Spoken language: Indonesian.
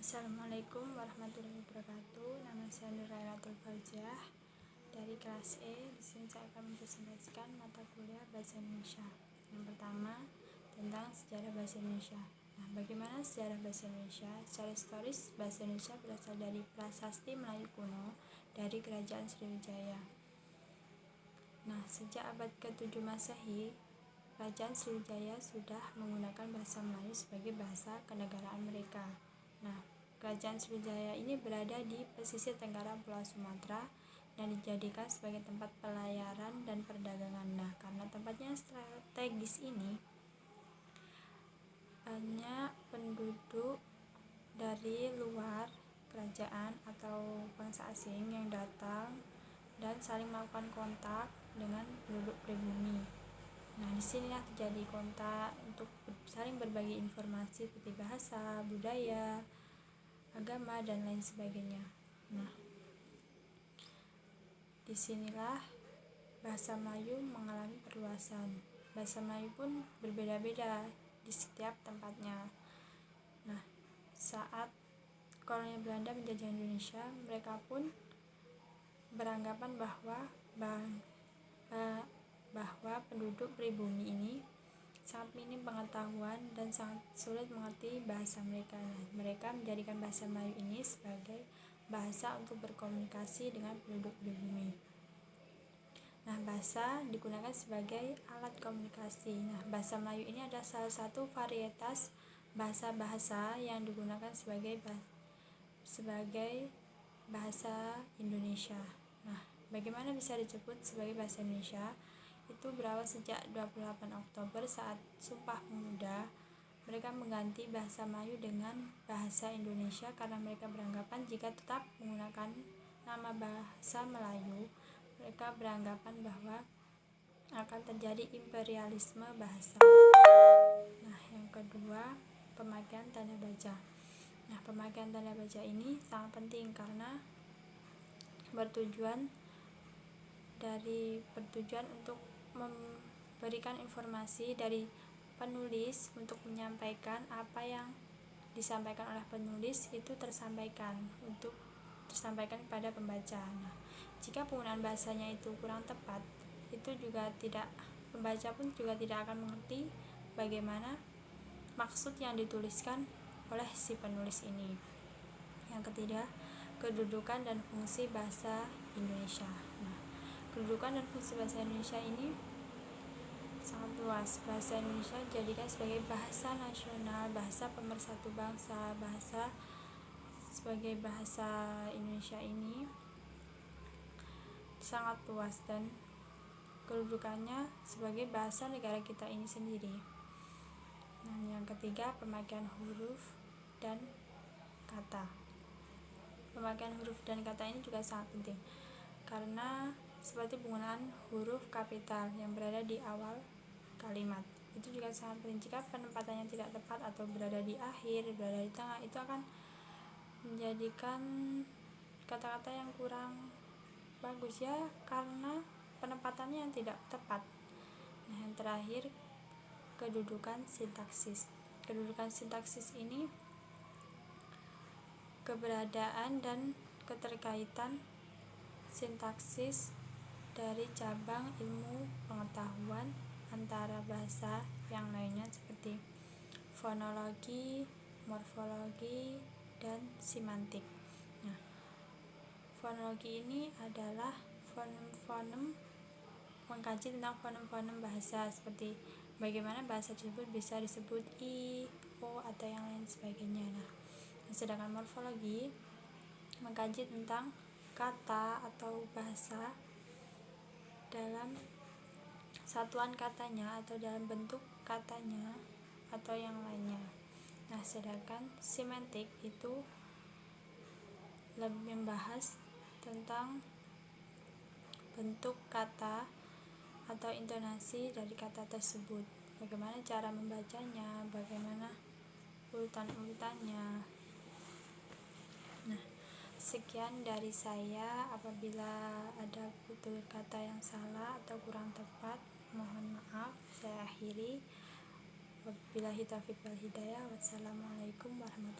Assalamualaikum warahmatullahi wabarakatuh. Nama saya Nurhayratul Fauziyah dari kelas E. Di sini saya akan mempresentasikan mata kuliah Bahasa Indonesia. Yang pertama, tentang sejarah bahasa Indonesia. Nah, bagaimana sejarah bahasa Indonesia? Secara historis, bahasa Indonesia berasal dari prasasti Melayu kuno dari Kerajaan Sriwijaya. Nah, sejak abad ke-7 Masehi, Kerajaan Sriwijaya sudah menggunakan bahasa Melayu sebagai bahasa kenegaraan mereka. Nah, Kerajaan Sriwijaya ini berada di pesisir tenggara Pulau Sumatera dan dijadikan sebagai tempat pelayaran dan perdagangan. Nah, karena tempatnya strategis ini, banyak penduduk dari luar kerajaan atau bangsa asing yang datang dan saling melakukan kontak dengan penduduk pribumi. Nah, disinilah terjadi kontak untuk saling berbagi informasi seperti bahasa, budaya, agama, dan lain sebagainya. Nah, disinilah bahasa Melayu mengalami perluasan. Bahasa Melayu pun berbeda-beda di setiap tempatnya. Nah, saat kolonial Belanda menjajah Indonesia, mereka pun beranggapan bahwa penduduk pribumi ini sangat minim pengetahuan dan sangat sulit mengerti bahasa mereka. Nah, mereka menjadikan bahasa Melayu ini sebagai bahasa untuk berkomunikasi dengan penduduk pribumi. Nah, bahasa digunakan sebagai alat komunikasi. Nah, bahasa Melayu ini adalah salah satu varietas bahasa-bahasa yang digunakan sebagai bahasa Indonesia. Nah, bagaimana bisa disebut sebagai bahasa Indonesia? Itu berawal sejak 28 Oktober saat Sumpah Pemuda. Mereka mengganti bahasa Melayu dengan bahasa Indonesia karena mereka beranggapan jika tetap menggunakan nama bahasa Melayu, mereka beranggapan bahwa akan terjadi imperialisme bahasa. Nah, yang kedua, pemakaian tanda baca. Nah, pemakaian tanda baca ini sangat penting karena bertujuan untuk memberikan informasi dari penulis untuk menyampaikan apa yang disampaikan oleh penulis itu tersampaikan kepada pembaca. Nah, jika penggunaan bahasanya itu kurang tepat, pembaca pun juga tidak akan mengerti bagaimana maksud yang dituliskan oleh si penulis ini. Yang ketiga, kedudukan dan fungsi bahasa Indonesia. Nah, kedudukan dan fungsi bahasa Indonesia ini sangat luas. Bahasa Indonesia dijadikan sebagai bahasa nasional, bahasa pemersatu bangsa. Sebagai bahasa Indonesia ini sangat luas dan kedudukannya sebagai bahasa negara kita ini sendiri. Nah, yang ketiga, pemakaian huruf dan kata. Pemakaian huruf dan kata ini juga sangat penting karena seperti penggunaan huruf kapital yang berada di awal kalimat itu juga sangat penting. Jika penempatannya tidak tepat atau berada di akhir, berada di tengah, itu akan menjadikan kata-kata yang kurang bagus ya karena penempatannya yang tidak tepat. Nah, yang terakhir, kedudukan sintaksis. Kedudukan sintaksis ini keberadaan dan keterkaitan sintaksis dari cabang ilmu pengetahuan antara bahasa yang lainnya seperti fonologi, morfologi, dan semantik. Nah, fonologi ini adalah fonem-fonem, mengkaji tentang fonem-fonem bahasa seperti bagaimana bahasa tersebut bisa disebut i, o, atau yang lain sebagainya. Nah, sedangkan morfologi mengkaji tentang kata atau bahasa dalam satuan katanya atau dalam bentuk katanya atau yang lainnya. Nah, sedangkan semantik itu lebih membahas tentang bentuk kata atau intonasi dari kata tersebut, bagaimana cara membacanya, bagaimana urutan-urutannya. Nah, sekian dari saya. Apabila ada tutur kata yang salah atau kurang tepat, mohon maaf. Saya akhiri. Wabillahi taufiq wal hidayah. Wassalamualaikum warahmatullahi wabarakatuh.